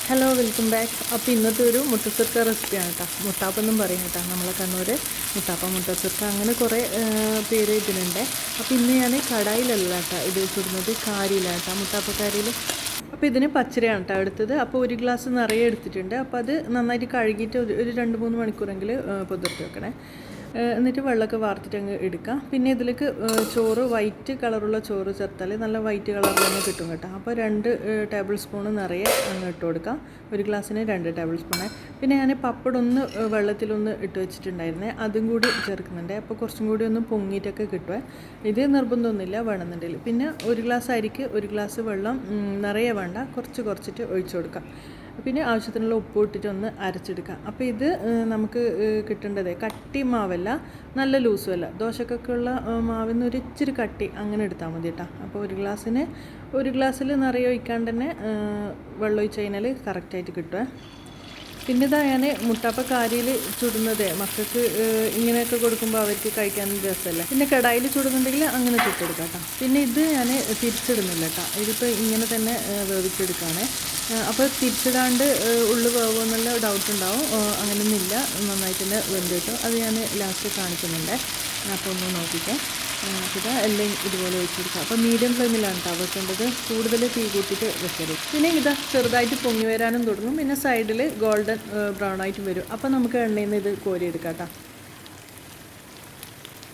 Hello welcome back. അപ്പോൾ ഇന്നത്തെ ഒരു മുട്ടസുർക്ക റെസിപ്പിയാണ് കേട്ടോ. മുട്ടാപ്പെന്നും പറയും കേട്ടോ നമ്മളെ കണ്ണൂർ. മുട്ടാപ്പം, മുട്ടസുർക്ക അങ്ങനെ കുറേ പേര് ഇതിനുണ്ട്. അപ്പോൾ ഇന്ന് ഞാൻ കടായിലല്ല കേട്ടോ ഇത് ചുടുന്നത്, കാരിയിലാണ് കേട്ടോ, മുട്ടാപ്പക്കാരിയിൽ. അപ്പോൾ ഇതിന് പച്ചരിയാണ് കേട്ടോ എടുത്തത്. അപ്പോൾ ഒരു ഗ്ലാസ് നിറയെ എടുത്തിട്ടുണ്ട്. അപ്പോൾ അത് നന്നായിട്ട് കഴുകിയിട്ട് ഒരു 2-3 മണിക്കൂറെങ്കിലും പൊതിർത്തി വെക്കണേ. എന്നിട്ട് വെള്ളമൊക്കെ വാർത്തിട്ട് അങ്ങ് എടുക്കാം. പിന്നെ ഇതിലേക്ക് ചോറ്, വൈറ്റ് കളറുള്ള ചോറ് ചേർത്താൽ നല്ല വൈറ്റ് കളറിൽ തന്നെ കിട്ടും കേട്ടോ. അപ്പോൾ 2 ടേബിൾ സ്പൂൺ നിറയെ അങ്ങ് ഇട്ട് കൊടുക്കാം. ഒരു ഗ്ലാസ്സിന് 2 ടേബിൾ സ്പൂണ്. പിന്നെ ഞാൻ പപ്പടം ഒന്ന് വെള്ളത്തിലൊന്ന് ഇട്ട് വെച്ചിട്ടുണ്ടായിരുന്നേ, അതും കൂടി ചേർക്കുന്നുണ്ട്. അപ്പോൾ കുറച്ചും കൂടി ഒന്ന് പൊങ്ങിയിട്ടൊക്കെ കിട്ടുമേ. ഇത് നിർബന്ധമൊന്നുമില്ല, വേണമെന്നുണ്ടെങ്കിൽ. പിന്നെ ഒരു ഗ്ലാസ് അരിക്ക് 1 ഗ്ലാസ് വെള്ളം നിറയെ വേണ്ട, കുറച്ചിട്ട് ഒഴിച്ചു കൊടുക്കാം. പിന്നെ ആവശ്യത്തിനുള്ള ഉപ്പ് ഇട്ടിട്ട് ഒന്ന് അരച്ചെടുക്കാം. അപ്പോൾ ഇത് നമുക്ക് കിട്ടേണ്ടത് കട്ടി മാവല്ല, നല്ല ലൂസുമല്ല. ദോശക്കൊക്കെയുള്ള മാവിന്ന് ഒരു ഇച്ചിരി കട്ടി അങ്ങനെ എടുത്താൽ മതി കേട്ടോ. അപ്പോൾ ഒരു ഗ്ലാസ്സിൽ നിറയെ ഒഴിക്കാണ്ട് തന്നെ വെള്ളം ഒഴിച്ച് കഴിഞ്ഞാൽ കറക്റ്റായിട്ട് കിട്ടുമേ. പിന്നെ ഇതാ ഞാൻ മുട്ടാപ്പക്കാരിയിൽ ചുടുന്നത് മക്കൾക്ക് ഇങ്ങനെയൊക്കെ കൊടുക്കുമ്പോൾ അവർക്ക് കഴിക്കാൻ രസമല്ല. പിന്നെ കടായിൽ ചുടുന്നുണ്ടെങ്കിൽ അങ്ങനെ ചുട്ടെടുക്കാം കേട്ടോ. പിന്നെ ഇത് ഞാൻ തിരിച്ചിടുന്നില്ല കേട്ടോ, ഇതിപ്പോൾ ഇങ്ങനെ തന്നെ വേവിച്ചെടുക്കുകയാണ്. അപ്പോൾ തിരിച്ചിടാണ്ട് ഉള്ളു വേവോ എന്നുള്ള ഡൗട്ട് ഉണ്ടാവും. അങ്ങനെയൊന്നുമില്ല, നന്നായിട്ട് തന്നെ വെന്ത് കിട്ടും. അത് ഞാൻ ലാസ്റ്റ് കാണിക്കുന്നുണ്ട്. അപ്പോൾ ഒന്ന് നോക്കിക്കാം. ഇത് എല്ലാം ഇതുപോലെ വെച്ചെടുക്കാം. അപ്പോൾ മീഡിയം ഫ്ലെയിമിലാണ് കേട്ടോ വെക്കേണ്ടത്, കൂടുതൽ തീ കൂട്ടിയിട്ട് വെക്കരുത്. പിന്നെ ഇത് ചെറുതായിട്ട് പൊങ്ങി വരാനും തുടങ്ങും. പിന്നെ സൈഡിൽ ഗോൾഡൻ ബ്രൗൺ ആയിട്ട് വരും. അപ്പോൾ നമുക്ക് എണ്ണയിൽ നിന്ന് ഇത് കോരിയെടുക്കാം കേട്ടോ.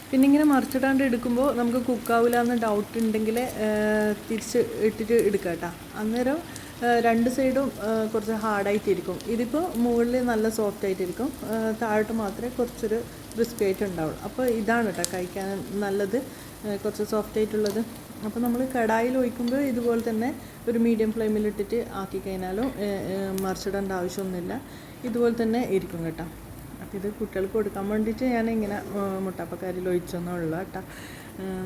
പിന്നെ ഇങ്ങനെ മറിച്ചിടാണ്ട് എടുക്കുമ്പോൾ നമുക്ക് കുക്കാവില്ല എന്ന് ഡൗട്ട് ഉണ്ടെങ്കിൽ തിരിച്ച് ഇട്ടിട്ട് എടുക്കാം കേട്ടോ. അന്നേരം 2 സൈഡും കുറച്ച് ഹാർഡായിട്ടിരിക്കും. ഇതിപ്പോൾ മുകളിൽ നല്ല സോഫ്റ്റ് ആയിട്ടിരിക്കും, താഴോട്ട് മാത്രമേ കുറച്ചൊരു ക്രിസ്പി ആയിട്ട് ഉണ്ടാവുള്ളൂ. അപ്പോൾ ഇതാണ് കേട്ടോ കഴിക്കാൻ നല്ലത്, കുറച്ച് സോഫ്റ്റ് ആയിട്ടുള്ളത്. അപ്പോൾ നമ്മൾ കടായിൽ ഒഴിക്കുമ്പോൾ ഇതുപോലെ തന്നെ ഒരു മീഡിയം ഫ്ലെയിമിലിട്ടിട്ട് ആക്കി കഴിഞ്ഞാലും മറിച്ചിടേണ്ട ആവശ്യമൊന്നുമില്ല, ഇതുപോലെ തന്നെ ഇരിക്കും കേട്ടോ. അപ്പോൾ ഇത് കുട്ടികൾക്ക് കൊടുക്കാൻ വേണ്ടിയിട്ട് ഞാനിങ്ങനെ മുട്ടാപ്പക്കാരിൽ ഒഴിച്ചൊന്നുള്ളൂ കേട്ടോ.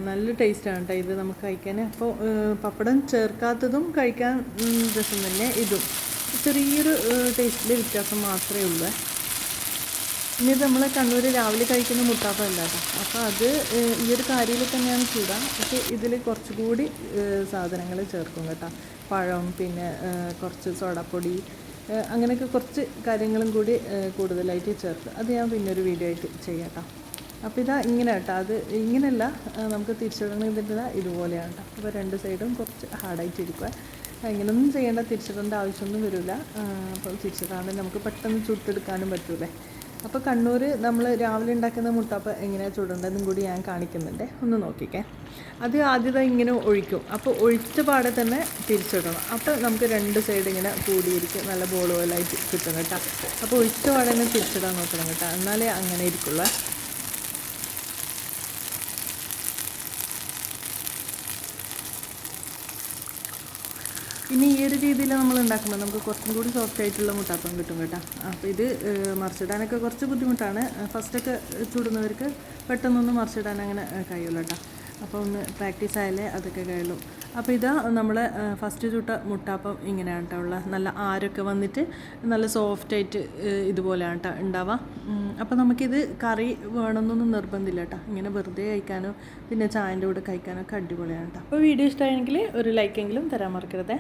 നല്ല ടേസ്റ്റാണ് കേട്ടോ ഇത് നമുക്ക് കഴിക്കാൻ. അപ്പോൾ പപ്പടം ചേർക്കാത്തതും കഴിക്കാൻ രസം തന്നെ, ഇതും ചെറിയൊരു ടേസ്റ്റിൽ വ്യത്യാസം മാത്രമേ ഉള്ളൂ. ഇനി ഇത് നമ്മൾ കണ്ണൂർ രാവിലെ കഴിക്കുന്ന മുട്ടാപ്പം അല്ല കേട്ടോ. അപ്പോൾ അത് ഈ ഒരു കാരിയിൽ തന്നെയാണ് ചൂടാം. പക്ഷേ ഇതിൽ കുറച്ചുകൂടി സാധനങ്ങൾ ചേർക്കും കേട്ടോ. പഴം, പിന്നെ കുറച്ച് സോഡാപ്പൊടി, അങ്ങനെയൊക്കെ കുറച്ച് കാര്യങ്ങളും കൂടി കൂടുതലായിട്ട് ചേർത്ത് അത് ഞാൻ പിന്നെ ഒരു വീഡിയോ ആയിട്ട് ചെയ്യാം കേട്ടോ. അപ്പോൾ ഇതാ ഇങ്ങനെ കേട്ടോ, അത് ഇങ്ങനെയല്ല, നമുക്ക് തിരിച്ചിടണമെന്നില്ല, ഇതുപോലെയാണ് കേട്ടോ. അപ്പോൾ 2 സൈഡും കുറച്ച് ഹാർഡായിട്ടിരിക്കുക. ഇങ്ങനെയൊന്നും ചെയ്യേണ്ട, തിരിച്ചിടേണ്ട ആവശ്യമൊന്നും വരില്ല. അപ്പോൾ തിരിച്ചിടാണ്ട് നമുക്ക് പെട്ടെന്ന് ചുട്ടെടുക്കാനും പറ്റൂലേ. അപ്പോൾ കണ്ണൂർ നമ്മൾ രാവിലെ ഉണ്ടാക്കുന്ന മുട്ടാപ്പം എങ്ങനെയാണ് ചുടേണ്ടതെന്നും കൂടി ഞാൻ കാണിക്കുന്നുണ്ട്, ഒന്ന് നോക്കിക്കേ. അത് ആദ്യത്തെ ഇങ്ങനെ ഒഴിക്കും. അപ്പോൾ ഒഴിച്ച പാടെ തന്നെ തിരിച്ചിടണം. അപ്പോൾ നമുക്ക് 2 സൈഡ് ഇങ്ങനെ കൂടിയിരിക്കും, നല്ല ബോൾ പോലായിട്ട് കിട്ടണം കേട്ടോ. അപ്പോൾ ഒഴിച്ച പാടെ തന്നെ തിരിച്ചിടാൻ നോക്കണം കേട്ടോ, എന്നാലേ അങ്ങനെ ഇരിക്കുള്ളൂ. ഇനി ഈ ഒരു രീതിയിൽ നമ്മൾ ഉണ്ടാക്കുമ്പോൾ നമുക്ക് കുറച്ചും കൂടി സോഫ്റ്റ് ആയിട്ടുള്ള മുട്ടാപ്പം കിട്ടും കേട്ടോ. അപ്പോൾ ഇത് മറിച്ചിടാനൊക്കെ കുറച്ച് ബുദ്ധിമുട്ടാണ്. ഫസ്റ്റൊക്കെ ചുടുന്നവർക്ക് പെട്ടെന്നൊന്നും മറിച്ചിടാൻ അങ്ങനെ കഴിയുള്ളൂ കേട്ടോ. അപ്പോൾ ഒന്ന് പ്രാക്ടീസ് ആയാലേ അതൊക്കെ കഴിയുള്ളൂ. അപ്പോൾ ഇതാ നമ്മൾ ഫസ്റ്റ് ചുട്ട മുട്ടാപ്പം ഇങ്ങനെയാണ് കേട്ടോ ഉള്ള, നല്ല ആരൊക്കെ വന്നിട്ട് നല്ല സോഫ്റ്റായിട്ട് ഇതുപോലെയാണ് കേട്ടോ ഉണ്ടാവുക. അപ്പോൾ നമുക്കിത് കറി വേണമെന്നൊന്നും നിർബന്ധമില്ല കേട്ടോ, ഇങ്ങനെ വെറുതെ കഴിക്കാനോ പിന്നെ ചായൻ്റെ കൂടെ കഴിക്കാനൊക്കെ അടിപൊളിയാണ് കേട്ടോ. അപ്പോൾ വീഡിയോ ഇഷ്ടമായെങ്കിൽ ഒരു ലൈക്കെങ്കിലും തരാൻ മറക്കരുതേ.